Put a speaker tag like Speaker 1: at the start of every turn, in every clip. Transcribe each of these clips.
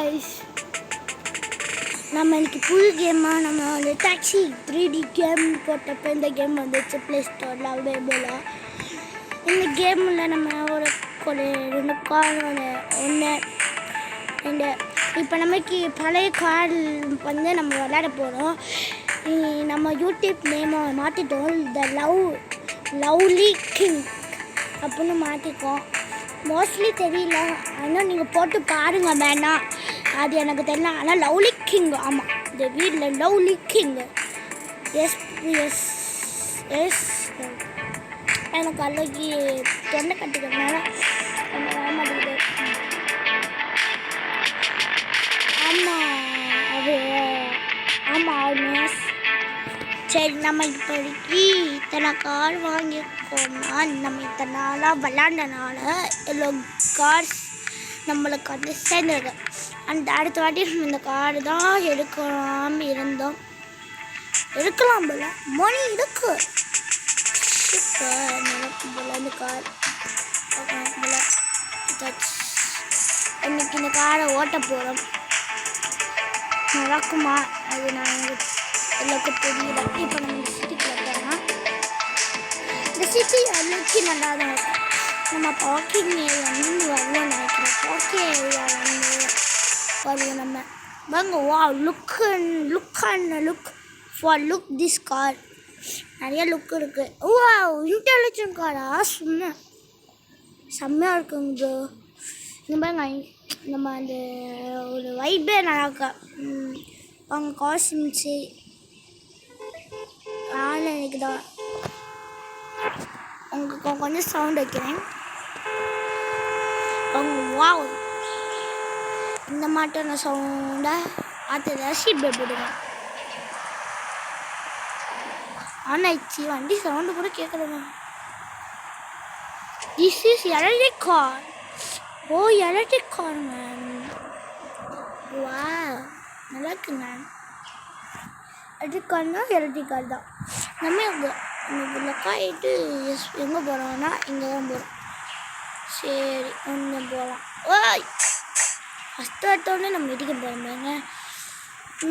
Speaker 1: Guys, நம்ம இன்னைக்கு புது கேமாக நம்ம வந்து டாக்ஸி 3D கேம் போட்டப்போ இந்த கேம் வந்துச்சு ப்ளே ஸ்டோரில் அவைலபிளாக. இந்த கேமில் நம்ம ஒரு 2 கார் ஒன்று ரெண்டு இப்போ நமக்கு பழைய கார் வந்து நம்ம விளையாட போகிறோம். நம்ம யூடியூப் நேமை மாற்றிட்டோம், லவ்லி கிங் அப்படின்னு மாற்றிக்கோம். மோஸ்ட்லி தெரியல, ஆனால் நீங்கள் போட்டு பாருங்கள் வேணாம், அது எனக்கு தெரியல. ஆனால் லவ்லி கிங், ஆமாம், இந்த வீட்டில் lovely king. Yes yes yes எனக்கு அன்றைக்கி தொண்டை கட்டிக்கிறதுனால கொஞ்சம் வர மாட்டேங்குது. ஆமாம் அது ஆமாம் மிஸ். சரி, நம்ம இப்போதைக்கு இத்தனை கார் வாங்கியிருக்கோம்னா நம்ம இத்தனை நாளாக விளாண்டனால எவ்வளோ கார்ஸ் நம்மளுக்கு வந்து சேர்ந்துருக்கு. அந்த அடுத்த வாட்டி நம்ம இந்த கார் தான் எடுக்கலாம் இருந்தோம். எடுக்கலாம் போல, மணி இருக்கு நடக்கும் போல இந்த கார் போல. இன்னைக்கு இந்த காரை ஓட்ட போகிறோம். நடக்குமா அது நான் எல்லாருக்கும் தெரியல. இப்போ நம்ம சிட்டிக்குள்ள போகிறோம். இந்த சிட்டி அன்னைக்கு நல்லா தான் இருக்கும். நம்ம பார்க்கிங் ஏரியா வந்து வருவோம் நினைக்கிறேன். பார்க்கிங் ஏரியா வந்து வருவோம் நம்ம. வாங்க, வா, லுக் திஸ் கார். நிறைய லுக் இருக்குது. வா, இன்டெலிஜென்ட் காரா, சும்மா செம்மையாக இருக்குங்க ப்ரோ. இந்த பாருங்க, நம்ம அந்த ஒரு வைப்பே நல்லாக்கா. அவங்க காஸ்டியூம்ஸு எனக்கு தான். உங்களுக்கு கொஞ்சம் சவுண்ட் வைக்கிறேன். அவங்க வா, இந்த மாட்டான சவுண்டை பார்த்து ஷீட் பே போடுங்க. ஆனாச்சு வண்டி சவுண்டு கூட கேட்குறேங்க. This is electric car. Oh, electric car ma'am. வா, நல்லா இருக்கு மேம். எலக்ட்ரிக் கார் தான். நம்ம இன்னைக்கு லொக்காயிட்டு எங்கே போகிறோம்னா இங்கே தான் போகிறோம். சரி, ஒன்று போகலாம். ஓய், ஃபஸ்ட்டு எடுத்தோடனே நம்ம இடிக்க போகிறோம்ங்க.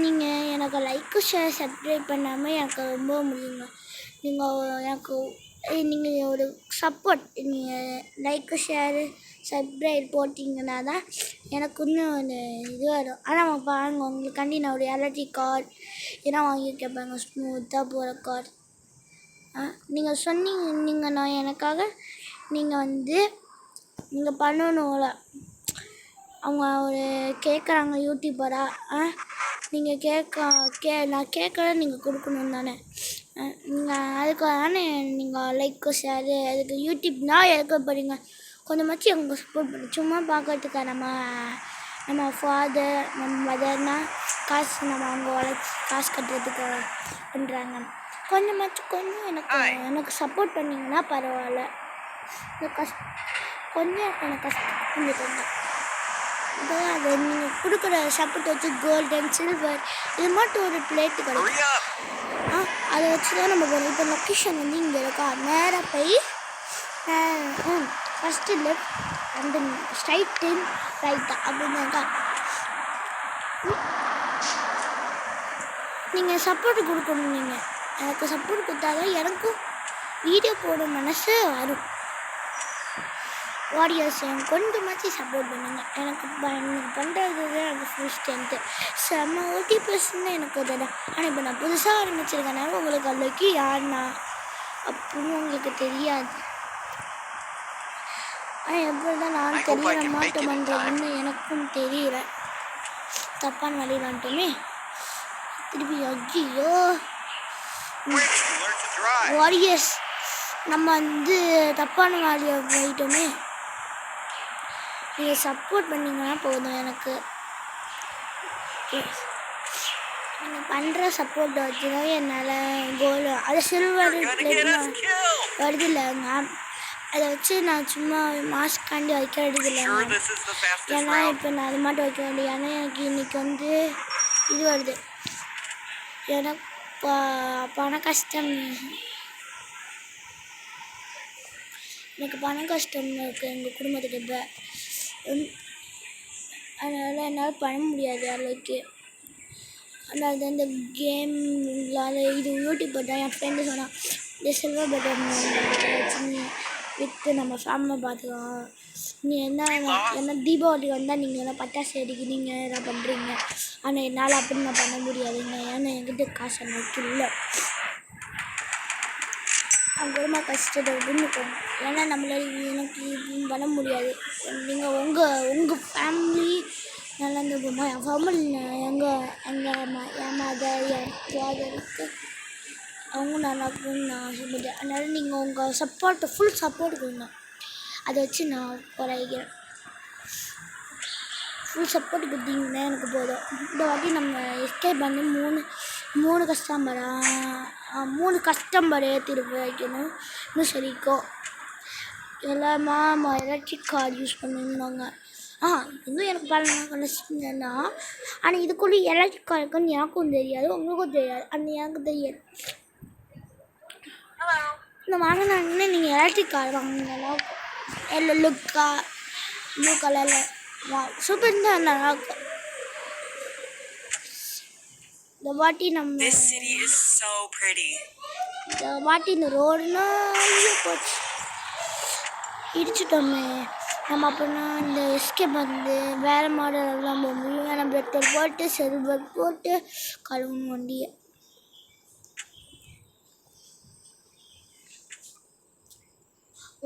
Speaker 1: நீங்கள் எனக்கு லைக்கு ஷேர் சப்ஸ்கிரைப் பண்ணாமல் எனக்கு ரொம்ப முடியுங்க. நீங்கள் ஒரு சப்போர்ட், நீங்கள் லைக்கு ஷேரு சப்ஸ்கிரைப் போட்டிங்கன்னா தான் எனக்கு இன்னும் ஒரு இது வரும். ஆனால் பாருங்க, உங்களுக்காண்டி நான் ஒரு எலக்ட்ரிக் கார் இதெல்லாம் வாங்கியிருக்கேன் பாருங்க, ஸ்மூத்தாக போகிற கார். நீங்கள் சொன்னீங்க, நான் எனக்காக நீங்கள் பண்ணணும்ல. அவங்க ஒரு கேட்குறாங்க யூடியூபராக, நீங்கள் நான் கேட்குற நீங்கள் கொடுக்கணும் தானே. நீங்கள் அதுக்கு தானே நீங்கள் லைக்கு ஷேரு அதுக்கு யூடியூப்னா எடுக்க போகிறீங்க. கொஞ்சமாச்சு எங்களுக்கு சப்போர்ட் பண்ணி சும்மா பார்க்கறதுக்கா. நம்ம ஃபாதர் நம்ம மதர்னால் காசு நம்ம அவங்க உழைச்சி காசு கட்டுறதுக்கு பண்ணுறாங்க. கொஞ்சம் எனக்கு சப்போர்ட் பண்ணிங்கன்னா பரவாயில்ல. கொஞ்சம் எனக்கு கஷ்டம். அது நீங்கள் கொடுக்குற சப்போர்ட் வச்சு கோல்டன் சில்வர் இது மட்டும் ஒரு பிளேட்டு கிடைக்கும். அதை வச்சு தான் நம்ம போகிறோம். இப்போ லொக்கேஷன் வந்து இங்கே இருக்கா. நேராக போய் ஃபஸ்ட்டு லெஃப்ட் அண்ட் ஸ்ட்ரைட் இன் ரைட்டா அப்படின்னாக்கா. நீங்கள் சப்போர்ட் கொடுக்கணும். நீங்கள் எனக்கு சப்போர்ட் கொடுத்தாதான் எனக்கும் வீடியோ போட மனசு வரும். வாரியர்ஸ் எனக்கு கொஞ்சமாச்சு சப்போர்ட் பண்ணுங்க. எனக்கு பண்ணுறது எனக்கு ஃபுல் ஸ்ட்ரென்த்து. செம்ம OTPஸ்ன்னு எனக்கு தெரியும். ஆனால் இப்போ நான் புதுசாக ஆரம்பிச்சிருக்கனால உங்களுக்கு அன்றைக்கி யாருன்னா அப்படின்னு உங்களுக்கு தெரியாது. ஆனால் எப்படி தான் நான் தெரிய மாட்டேன் பண்ணுறதுன்னு எனக்கும் தெரியல. தப்பான வழியில் வந்துட்டோமே திருப்பி. ஐயோ வாரியர்ஸ், நம்ம வந்து தப்பான வழியை போயிட்டோமே. நீங்கள் சப்போர்ட் பண்ணிங்கன்னா போதும் எனக்கு. நீங்கள் பண்ணுற சப்போர்ட் வச்சு தான் என்னால் கோல் அது சில்வர் பிளேட்லாம் வருது இல்லைங்க. அதை வச்சு நான் சும்மா மாஸ்க்காண்டி வைக்கிறது இல்லைங்க. ஏன்னா இப்போ நான் அது மட்டும் வைக்க வேண்டிய. ஏன்னா எனக்கு இன்றைக்கி வந்து இது வருது, எனக்கு பண கஷ்டம். எனக்கு பண கஷ்டம் இருக்குது எங்கள் குடும்பத்துக்கு. இப்போ அதனால் என்னால் பண்ண முடியாது அளவுக்கு. அதனால தான் இந்த கேம்லால் இது யூடியூப் போட்டால் என் ஃப்ரெண்டு சொன்னான், இந்த சில்வர் பட்டன் வச்சு நீ விற்று நம்ம ஃபேமிலியை பார்த்துக்கலாம். நீ என்ன தீபாவளி வந்தால் நீங்கள் எல்லாம் பட்டாசு வெடிக்கிறீங்க எல்லாம் பண்ணுறீங்க, ஆனால் என்னால் அப்படி நான் பண்ண முடியாதுங்க, ஏன்னா என்கிட்ட காசு எனக்கு இல்லை. அவங்க ரொம்ப கஷ்டப்படுதுன்னு, ஏன்னா நம்மளால் எனக்கு இது பண்ண முடியாது. நீங்கள் உங்கள் ஃபேமிலி நல்லா இருந்துக்குமா, என் ஃபேமிலி என் மதர் என் ஃபாதருக்கு அவங்க நல்லா இருக்குன்னு நான் ஆசைப்பட்டேன். அதனால் நீங்கள் உங்கள் ஃபுல் சப்போர்ட் கொடுங்க. அதை வச்சு நான் குறைக்கிறேன். ஃபுல் சப்போர்ட் கொடுத்தீங்கன்னா எனக்கு போதும். இந்த வாட்டி நம்ம எஸ்கேப் பண்ணி மூணு கஸ்டமர் ஏற்றிட்டு வைக்கணும். இன்னும் சரிக்கும் எல்லாமா எலக்ட்ரிக் கார் யூஸ் பண்ணுவாங்க. இன்னும் எனக்கு பலனா, ஆனால் இதுக்குள்ளே எலக்ட்ரிக் கார் இருக்குன்னு எனக்கும் தெரியாது, உங்களுக்கும் தெரியாது. எனக்கு தெரியாது. இந்த வாங்கினாங்கன்னா நீங்கள் எலக்ட்ரிக் கார் வாங்கினா ப்ளூ கலரில் சூப்பர் தான் நல்லாயிருக்கும். இந்த வாட்டி இந்த ரோடுனா போச்சு இடிச்சிட்டோமே. நம்ம அப்படின்னா இந்த எஸ்கேப் வந்து வேறு மாடலெல்லாம் போக முடியும். ஏன்னா பெட்ரோல் போட்டு சில்வர் போட்டு கழுவணும் வண்டியை.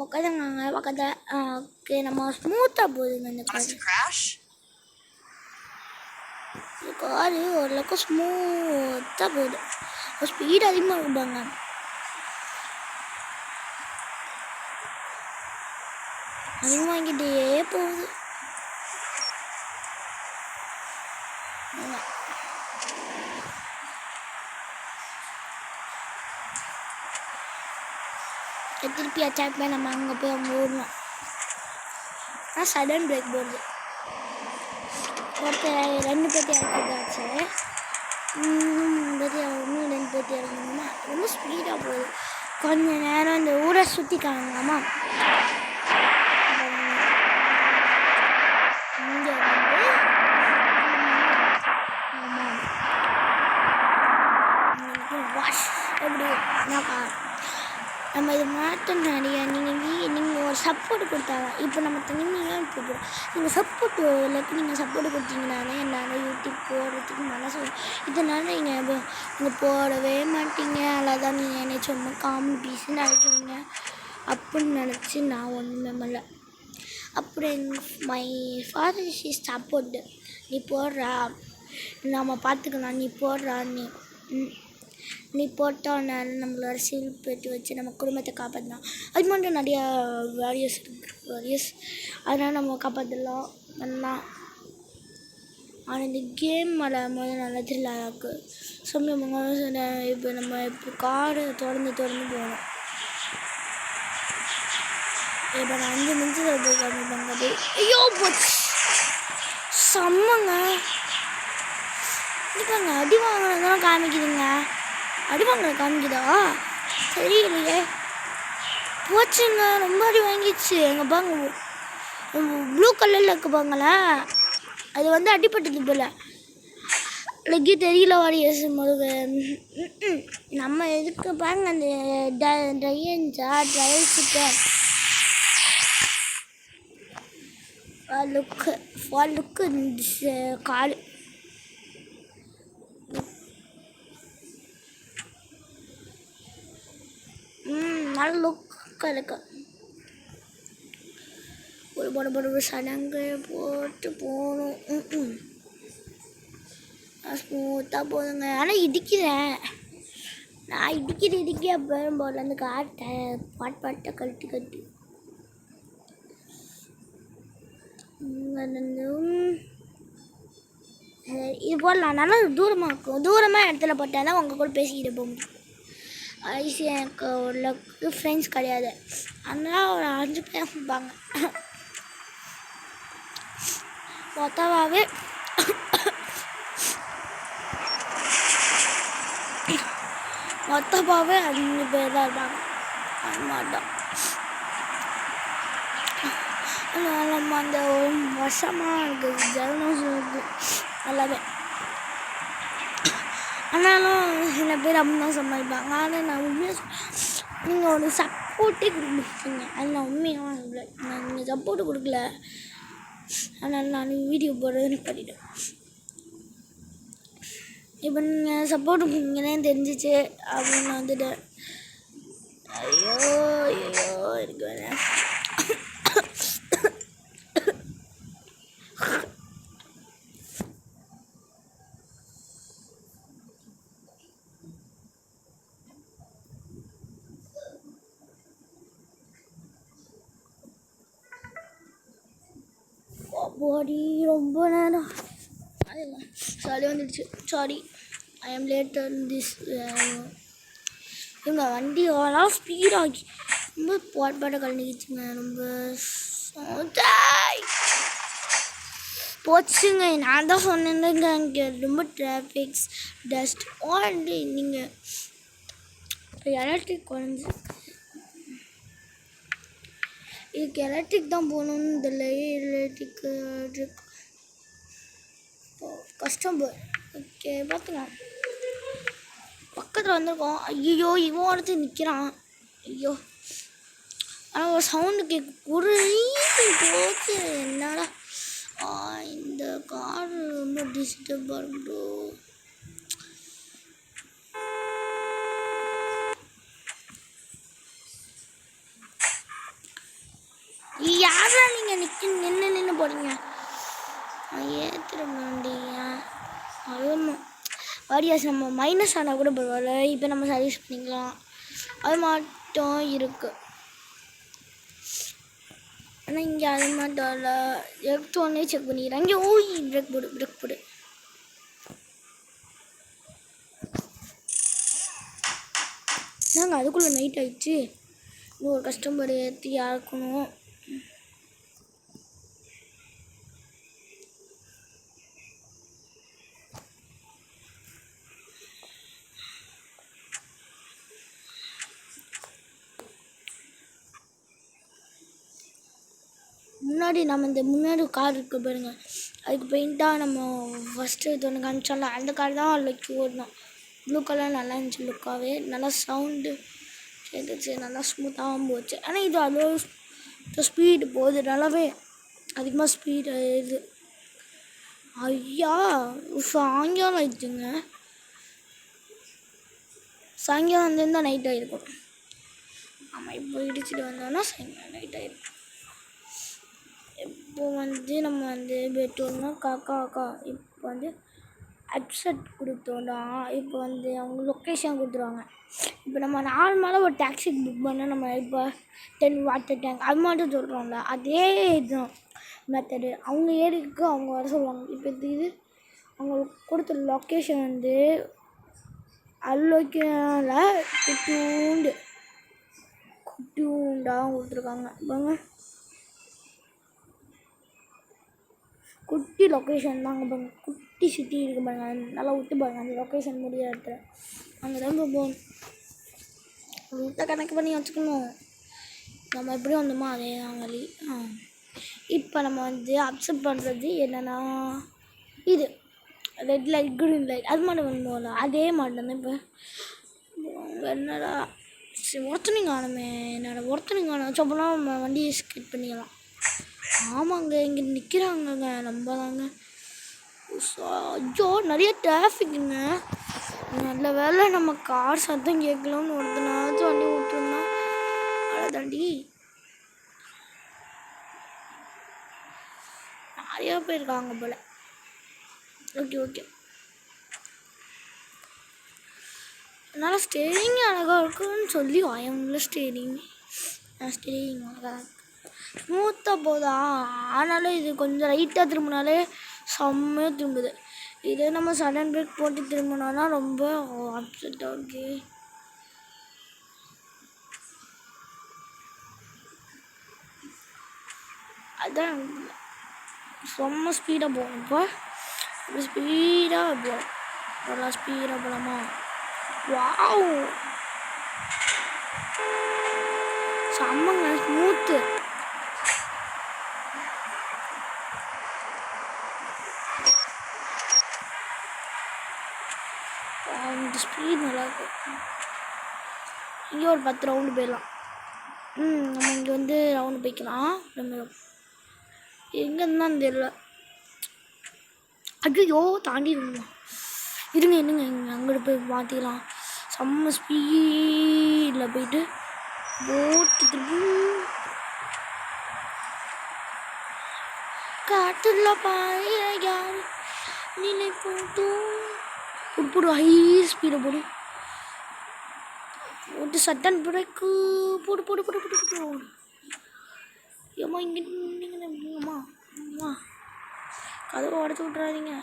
Speaker 1: உட்காந்துங்க பக்கத்தில். ஓகே, நம்ம ஸ்மூத்தாக போகுதுங்க இந்த காரு ஓரளவுக்கு ஸ்மூத்தாக போகுது. ஸ்பீடு அதிகமாக இருப்பாங்க. அதிகமாக வாங்கிட்டே போகுது. திருப்பி அட்டாக் பண்ணி நம்ம அங்கே போய் அவங்க ஓடணும். ஆனால் சடன் பிரேக் போடுது. ரெண்டு பேர்த்தி இறக்கிட்டாச்சு. இன்னும் 2 பேர்த்தி இறங்கணுமா, ரொம்ப ஸ்பீடாக போகுது. கொஞ்சம் நேரம் இந்த ஊரை சுற்றி காணுங்களாமா. இங்கே வந்து வாஷ் எப்படி நம்ம இது மாற்றம் நிறைய. நீங்கள் ஒரு சப்போர்ட் கொடுத்தாங்க. இப்போ நம்ம தனிமையாக போகிறோம். நீங்கள் சப்போர்ட் கொடுத்தீங்கன்னாலே என்னால் யூடியூப் போடுறதுக்கு மனசு. இதனால நீங்கள் போடவே மாட்டீங்க. அதான் நீங்கள் என்னை சும்மா காமெடி பீஸ்ன்னு அழைக்கிறீங்க அப்படின்னு நினச்சி நான் ஒன்றுமே பண்ணல. அப்புறம் மை ஃபாதர் இஸ் சப்போர்ட். நீ போடுறா, நம்ம பார்த்துக்கலாம், நீ போடுறா, நீ போட்டோன்னால நம்மளோட சில் பெட்டு வச்சு நம்ம குடும்பத்தை காப்பாற்றலாம். அது மட்டும் நிறையா வேரியஸ் அதனால் நம்ம காப்பாற்றலாம் பண்ணலாம். ஆனால் இந்த கேம் முதல்ல நல்லா த்ரில்லாக இருக்குது. இப்போ நம்ம இப்போ காடு தொடர்ந்து போகணும். இப்போ நான் 5 நிமிஷத்தில் போய் காமிப்பாங்க. போய் ஐயோ போச்சு, செம்மங்க. இருக்காங்க அடி வாங்கினதான் காமிக்குதுங்க. அடி வாங்கின காமிக்குதா தெரியலையே. போச்சுங்க, ரொம்ப அடி வாங்கிடுச்சு. எங்கள் பாங்க ப்ளூ கலரில் இருக்கு பாங்களேன், அது வந்து அடிப்பட்டது போல். லக்கி தெரியல வாரியஸ் முருக. நம்ம எதுக்கு பாருங்க அந்த ட்ரையல்ஸுக்கு லுக்கு காலு நல்ல லுக்காக இருக்கு. ஒரு சடங்கு போட்டு போகணும். ஸ்மூத்தாக போதுங்க. ஆனால் இடிக்கிறேன் நான், இடிக்க பெரும்போதுலேருந்து காட்டேன் பாட்டை கட்டி இது போடலாம். நல்லா தூரமாக இருக்கும். தூரமாக இடத்துல போட்டால் தான் உங்கள் கூட பேசிக்கிட்டு போக முடியும். ஈஸியாக எனக்கு ஓரளவுக்கு ஃப்ரெண்ட்ஸ் கிடையாது. அதனால் ஒரு 5 பேர் இருப்பாங்க. மொத்தமாகவே மொத்தமாகவே 5 பேர் தான் இருப்பாங்க. அது மாட்டோம். நம்ம அந்த ஒரு வருஷமாக இருக்குது ஜலதோஷம் இருக்குது நல்லாவே. ஆனாலும் சில பேர் அப்படி தான் சமாளிப்பாங்க. ஆனால் நான் உண்மையாக நீங்கள் ஒரு சப்போர்ட்டே கொடுக்க மாட்டீங்க. அது நான் உண்மையாக இல்லை. நீங்கள் சப்போர்ட்டு கொடுக்கல, அதனால் நான் வீடியோ போடுறதுன்னு பண்ணிட்டேன். இப்போ நீங்கள் சப்போர்ட் கொடுங்கன்னே தெரிஞ்சிச்சு அப்படின்னு வந்துட்டு ஐயோ ஐயோ இருக்கு வேணேன். பாடி ரொம்ப நேரம் சாரி வந்துடுச்சு. Sorry, I am late this. இவங்க வண்டி எல்லாம் ஸ்பீடாகி ரொம்ப பாட்பாட்டை கலந்துக்கிச்சுங்க. ரொம்ப போச்சுங்க. நான் தான் சொன்னேங்க இங்கே ரொம்ப டிராஃபிக்ஸ் டஸ்ட் ஆல்ரெடி. நீங்கள் இப்போ எலக்ட்ரிக் குறைஞ்சி இதுக்கு எலக்ட்ரிக் தான் போகணுன்னு இதில் எலக்ட்ரிக் கஷ்டம் போய். ஓகே பார்த்துக்கலாம். பக்கத்தில் வந்திருக்கோம். ஐயோ இவன் ஒருத்தி நிற்கிறான். ஐயோ ஆனால் ஒரு சவுண்டு கேட்க போச்சு. என்னடா இந்த கார் ரொம்ப டிஸ்டர்பாக இருக்கும். யாரா நீங்கள் நின்று போகிறீங்க? ஏற்றுறமாண்டியா அதுவும் வாரியாஸ் நம்ம மைனஸ் ஆனால் கூட பரவாயில்ல. இப்போ நம்ம சர்வீஸ் பண்ணிக்கலாம். அது மட்டும் இருக்குது. ஆனால் இங்கே அது மட்டும் இல்லை. எலக்ட்ரானே செக் பண்ணிக்கிறேன். இங்கே பிரேக் போடு. நாங்கள் அதுக்குள்ளே நைட் ஆயிடுச்சு. இன்னும் ஒரு கஸ்டமர் ஏற்றி யாருக்கணும். முன்னாடி நம்ம இந்த முன்னாடி கார் இருக்குது பாருங்கள், அதுக்கு பெயிண்ட்டாக நம்ம ஃபஸ்ட்டு இது ஒன்று காமிச்சோம்ல, அந்த கார் தான் லுக்கி ஓடணும். ப்ளூ கலர் நல்லா இருந்துச்சு லுக்காகவே. நல்லா சவுண்டு கேட்டுச்சு, நல்லா ஸ்மூத்தாகவும் போச்சு. ஆனால் இது அதோட ஸ்பீடு போகுது நல்லாவே அதிகமாக ஸ்பீடு இது. ஐயா சாயங்காலம் ஆயிடுச்சுங்க. சாயங்காலம் வந்துருந்தால் நைட் ஆகிருக்கும். ஆமாம் இப்போ இடிச்சிட்டு வந்தோன்னா சாயங்காலம் நைட் ஆகிருக்கும். இப்போ நம்ம பெட்ரோல்னா காக்கா இப்போ அக்செப்ட் கொடுத்தோம்னா இப்போ அவங்க லொக்கேஷன் கொடுத்துருவாங்க. இப்போ நம்ம நார்மலாக ஒரு டாக்ஸி புக் பண்ணால் நம்ம இப்போ 10 வாட்டர் டேங்க் அது மட்டும் சொல்கிறோம்ல, அதே இதுதான் மெத்தடு. அவங்க ஏரிக்கு அவங்க வர சொல்லுவாங்க. இப்போ இது அவங்களுக்கு கொடுத்த லொக்கேஷன் அல்லோக்கேனில் குட்டியூண்டாக கொடுத்துருக்காங்க. பாருங்க குட்டி லொக்கேஷன் தாங்க பாருங்க. குட்டி சிட்டி இருக்குது பாருங்க. நல்லா விட்டு பாருங்க. அந்த லொக்கேஷன் முடிய இடத்துல அங்கே தான் போகணும். ரூட்டை கணக்கு பண்ணி வச்சுக்கணும். நம்ம எப்படி வந்தோமோ அதே தான் வழி. இப்போ நம்ம அப்செட் பண்ணுறது என்னென்னா இது ரெட் லைட் க்ரீன் லைட் அது மட்டும் பண்ணுவோம்ல, அதே மாட்டம் தான். இப்போ என்னடா ஒருத்தனையும் காணுமே, ஒருத்தனையும் காணும். சொப்பெல்லாம் நம்ம வண்டியை ஸ்கிப் பண்ணிக்கலாம். ஆமாங்க இங்கே நிற்கிறாங்கங்க. நம்ம தாங்க ஐயோ நிறைய டிராஃபிக்குங்க. நல்ல வேலை நம்ம கார் சத்தம் கேட்கலாம்னு ஒருத்தனாச்சும் வண்டி விட்டுருந்தா அதை தாண்டி நிறையா பேர் இருக்காங்க போல். ஓகே அதனால் ஸ்டேரிங் அழகாக இருக்குன்னு சொல்லி வாயவங்கள ஸ்டேரிங் அழகாக இருக்கு, ஸ்மூத்தாக போதா. ஆனாலும் இது கொஞ்சம் லைட்டாக திரும்பினாலே செம்மையாக திரும்புது. இதே நம்ம சடன் பிரேக் போட்டு திரும்பினோன்னா ரொம்ப அப்செட்டாக இருக்கு. அதான் செம்ம ஸ்பீடாக போகும். இப்போ ஸ்பீடாக போகும். நல்லா ஸ்பீடாக போகலாமா? வாவ் செம்மங்க ஸ்மூத்து. இந்த ஸ்பீட் நல்லா இருக்கும். இங்கே ஒரு 10 ரவுண்டு போயிடலாம். நம்ம இங்கே வந்து ரவுண்டு போய்க்கலாம். நம்ம எங்கே இருந்தான்னு தெரியல. ஐயோ தாண்டிடுமா? இருங்க இங்கே அங்கிட்டு போய் மாற்றிக்கலாம். செம்ம ஸ்பீடில் போயிட்டு போட்டுட்டு காட்டுல பாய யார் நிலை போட்டு ஹை ஸ்பீடை போடு போட்டு சட்டன் பிரேக்கு போடு. ஏம்மா இங்கே நின்றுங்கம்மா அம்மா கதவை உடச்சி விட்றாதீங்க.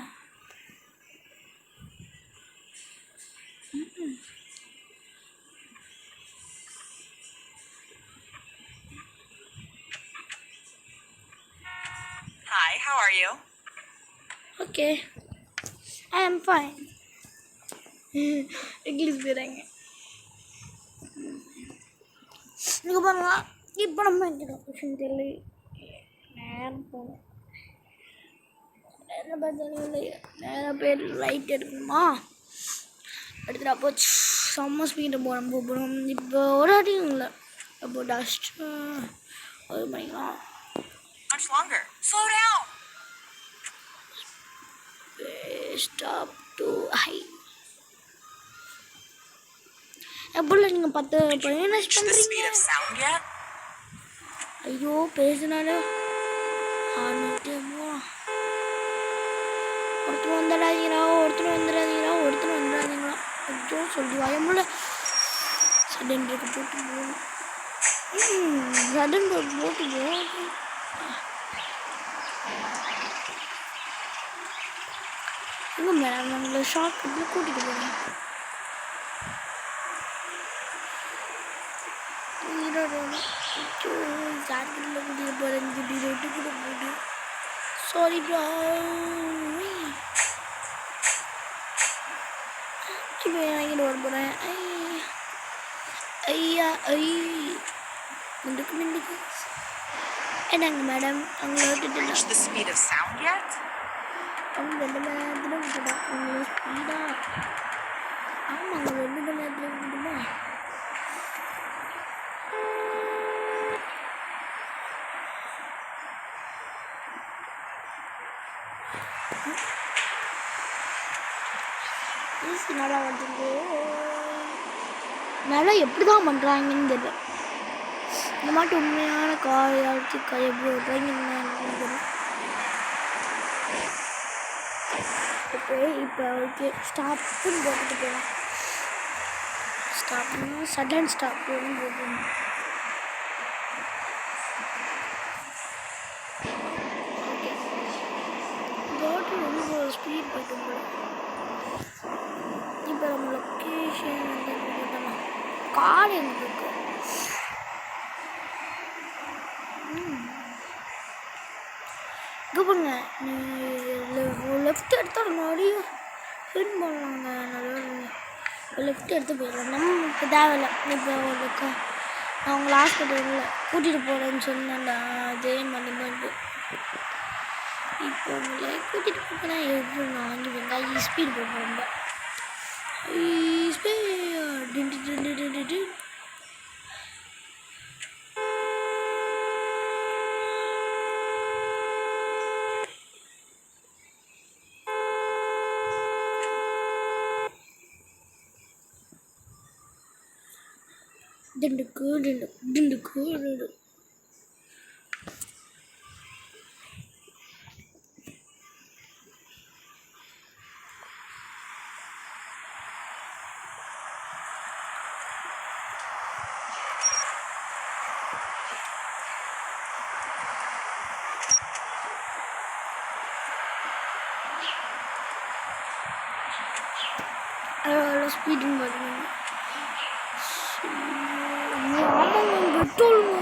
Speaker 2: Hi, how are you?
Speaker 1: Okay, I am fine. English பேராங்க. நீங்கள் பாருங்க, இப்போ நம்ம எங்கே லொக்கேஷன் தெரியல. நேரம் போகணும். என்ன பார்த்தீங்க, நேரம் பேர் லைட் எடுக்கணுமா? எடுத்துகிட்டு அப்போ செம்ம ஸ்பீடை போகிறோம். இப்போ ஒரு அடியும் இல்லை. அப்போ டஸ்ட் அது பண்ணிக்கலாம்.
Speaker 2: Much longer. Slow down.
Speaker 1: Stop to high. எப்படில நீங்கள் 10
Speaker 2: Reach the speed of sound yet?
Speaker 1: ஐயோ பேசினாலே ஒருத்தர் வந்துடாதீங்களா ஐயோ சொல்லி வயமுள்ள சடன் பிரேக் போட்டு போகணும். சடன் பிரேக் போட்டு போகணும். எங்கே மேடம் நம்மளை ஷார்ட் கட்டில் கூட்டிகிட்டு போகிறேன். ஜாக்கெட்டில் கூட்டிகிட்டு போகிறேன். ரொட்டி கூட போட்டு சாரி ப்ரோ. இப்போ வாங்கிட்டு வர போகிறேன். ஐயா மிண்டுக்கு என்னங்க மேடம் அங்கே விட்டுட்டு
Speaker 2: Reach the speed of sound yet?
Speaker 1: அவங்க 2 மணி நேரத்தில் விட்டுட்டா. அவங்க ஸ்பீடாக ஆமாங்க 2 மணி நேரத்தில் விட்டுட்டுமா? நல்லா வந்துருக்கு. நல்லா எப்படி தான் பண்ணுறாங்கன்னு தெரியல. இந்த மாட்டு உண்மையான காயாச்சு எப்படி ஓட்டுறாங்கன்னு. இப்போ ஓகே ஸ்டாப்புன்னு போட்டுட்டு போகலாம். ஸ்டாப்னா சடன் ஸ்டாப் போகணும். ஓகே பாட்டு ரொம்ப ஸ்பீட் போயிட்டு போகலாம். இப்போ நம்ம லொக்கேஷன் வந்து போட்டோம். கார் எங்கே இருக்கு? இங்கே பாருங்க, நீ லெஃப்ட் எடுத்தால் முன்னாடியும் ஹிட் பண்ணலாங்க. நல்லா லெஃப்ட் எடுத்து போயிடலாம். நம்ம இப்போ தேவையில்லை. இப்போ அவங்களுக்கு நான் உங்களை ஹாஸ்பிட்டலில் கூட்டிகிட்டு போகிறேன்னு சொன்னேன்ல, அதே மாதிரி இப்போ உங்களை கூட்டிகிட்டு போகிறேன். எப்படி நான் வாங்கி வெங்காயம் ஸ்பீட் போடுறேன். ரொம்ப டிண்டுக்கு ஸ்பீடுன்னு பார்த்தீங்கன்னா ஆமாங்க பெட்ரோலுங்க.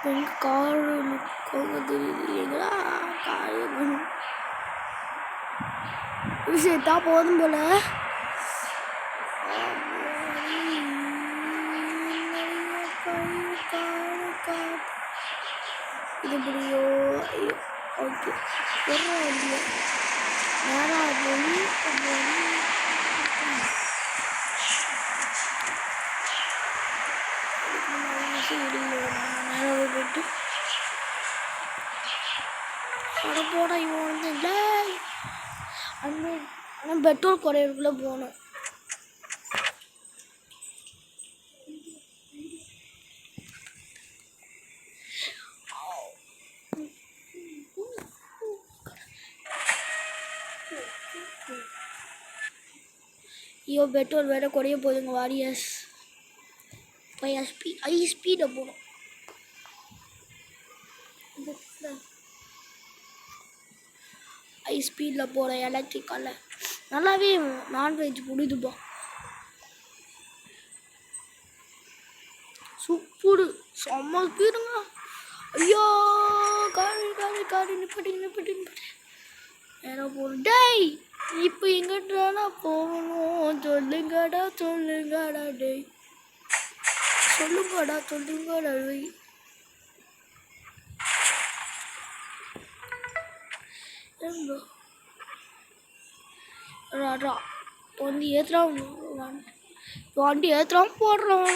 Speaker 1: எங்கள் காரு லுக்காக தெரியுது இல்லைங்களா? காரு சேர்த்தா போதும் போல. இது எப்படியோ ஓகே இல்லையா நேராக போய் நேராக போயிட்டு போட இவன் வந்து இல்லை ஆனால் பெட்ரோல் குறையிறதுக்குள்ளே போகணும். ஐயோ பெட்ரோல் வேறு குறைய போகுதுங்க வாரியர்ஸ். ஹை ஸ்பீடில் போகணும். ஹை ஸ்பீடில் போகிற எலக்ட்ரிக்கலில் நல்லாவே நான்வெஜ் புடிதுப்பா. சூப்பரு செம்ம ஸ்பீடுங்க. ஐயோ காரு நிப்பட்டு நேராக போகணும். டேய் இப்போ எங்கிட்டானா போகணும்? சொல்லுங்கடா டேய் சொல்லுங்கடா டேய். வண்டி ஏற்றுறான் போடுறான்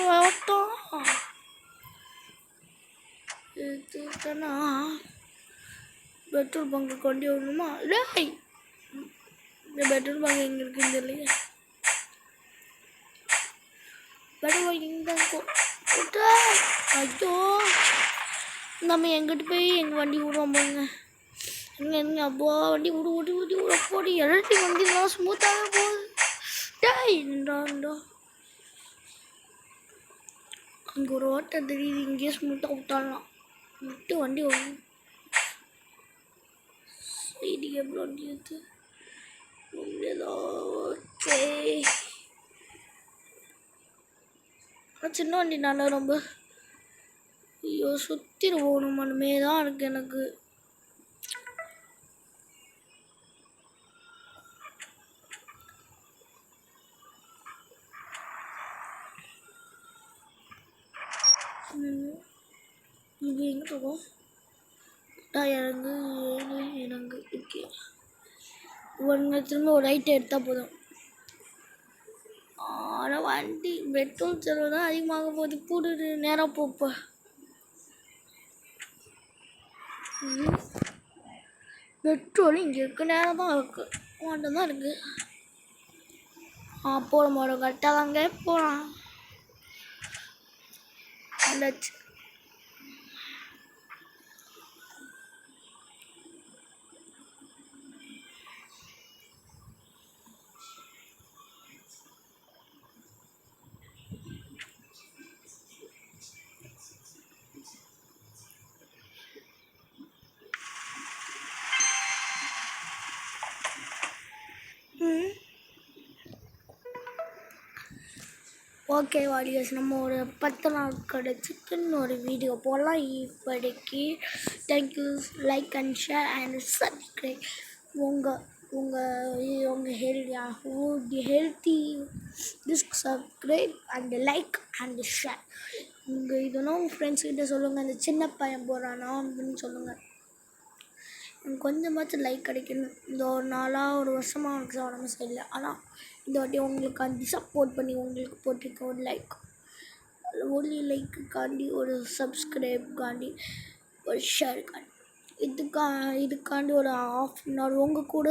Speaker 1: ஏற்றுனா பெட்ரோல் பங்கு கொண்டு வரணுமா? டேய் இந்த பெட்ரோல் பங்கு எங்கே இருக்குன்னு தெரியல. பெட்ரோல் பங்க் எங்கே தான் ஐயோ நம்ம எங்கிட்ட போய் எங்கள் வண்டி விடுவோம் பாருங்க. எங்கே அப்பா வண்டி விடு போடி எலக்ட்ரிக் வண்டி தான் ஸ்மூத்தாகவே போகுது. டேய்டா அங்கே ஒரு ஓட்டை தெரியுது, இங்கேயே ஸ்மூத்தாக விட்டாலாம் விட்டு வண்டி வரும். சைடு எவ்வளோ வண்டி எடுத்து ஓகே. சின்ன வண்டி நல்லா ரொம்ப ஐயோ சுற்றி போகணும் மனுமே தான் இருக்குது எனக்கு. இது எங்கே போகும்? இறங்கு ஓகே. திரும்ப ஒரு ரைட் எடுத்தால் போதும். ஆனால் வண்டி பெட்ரோல் செலவு தான் அதிகமாக போகுது. போட்டு நேராக போப்பா. பெட்ரோல் இங்கே இருக்குது, நேரம் தான் இருக்குது, மாட்டம் தான் இருக்குது. போட மாட்டோம் கரெக்டாக தாங்க போகலாம். வந்தாச்சு. ஓகே வாடியர்ஸ், நம்ம ஒரு 10 நாள் கழிச்சு இன்னொரு வீடியோ போடலாம். இப்போதைக்கு thank you. Like and share and subscribe. உங்கள் healthy this subscribe and like and share. இதெல்லாம் உங்கள் ஃப்ரெண்ட்ஸ்கிட்ட சொல்லுங்கள். இந்த சின்ன பையன் போகிறானா அப்படின்னு சொல்லுங்கள். எனக்கு கொஞ்சமாச்சும் லைக் கிடைக்கணும். இந்த ஒரு நாளாக ஒரு வருஷமாக எனக்கு உடம்பு சரியில்லை. ஆனால் இந்த வாட்டி உங்களுக்காண்டி சப்போர்ட் பண்ணி உங்களுக்கு போட்டிருக்க ஒரு லைக், ஒன்லி லைக்குக்காண்டி, ஒரு சப்ஸ்கிரைப்காண்டி, ஒரு ஷேருக்காண்டி, இதுக்காண்டி ஒரு ½ உங்கள் கூட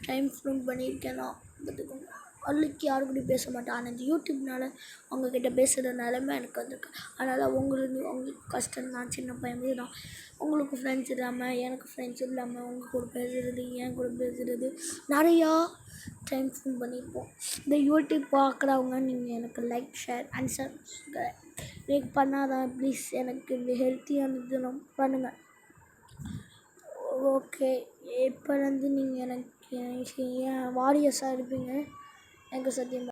Speaker 1: டைம் ஸ்பெண்ட் பண்ணியிருக்கேன். நான் பார்த்துக்கோங்க. அள்ளிக்கு யாரு கூட பேச மாட்டேன். ஆனால் இந்த யூடியூப்னால் உங்ககிட்ட பேசுகிற நிலமை எனக்கு வந்திருக்கு. அதனால் உங்களுக்கு கஷ்டம் தான். சின்ன பையன் தான். உங்களுக்கு ஃப்ரெண்ட்ஸ் இல்லாமல், எனக்கு ஃப்ரெண்ட்ஸ் இல்லாமல் உங்கள் கூட பேசுகிறது, என் கூட பேசுகிறது நிறையா டைம் ஸ்பெண்ட் பண்ணியிருப்போம். இந்த யூடியூப் பார்க்குறவங்க நீங்கள் எனக்கு like share and subscribe like பண்ணாதான் ப்ளீஸ். எனக்கு இந்த ஹெல்த்தியானது பண்ணுங்கள். ஓகே, இப்போ நீங்கள் எனக்கு வாரியஸாக இருப்பீங்க எனக்கு சத்தியம்.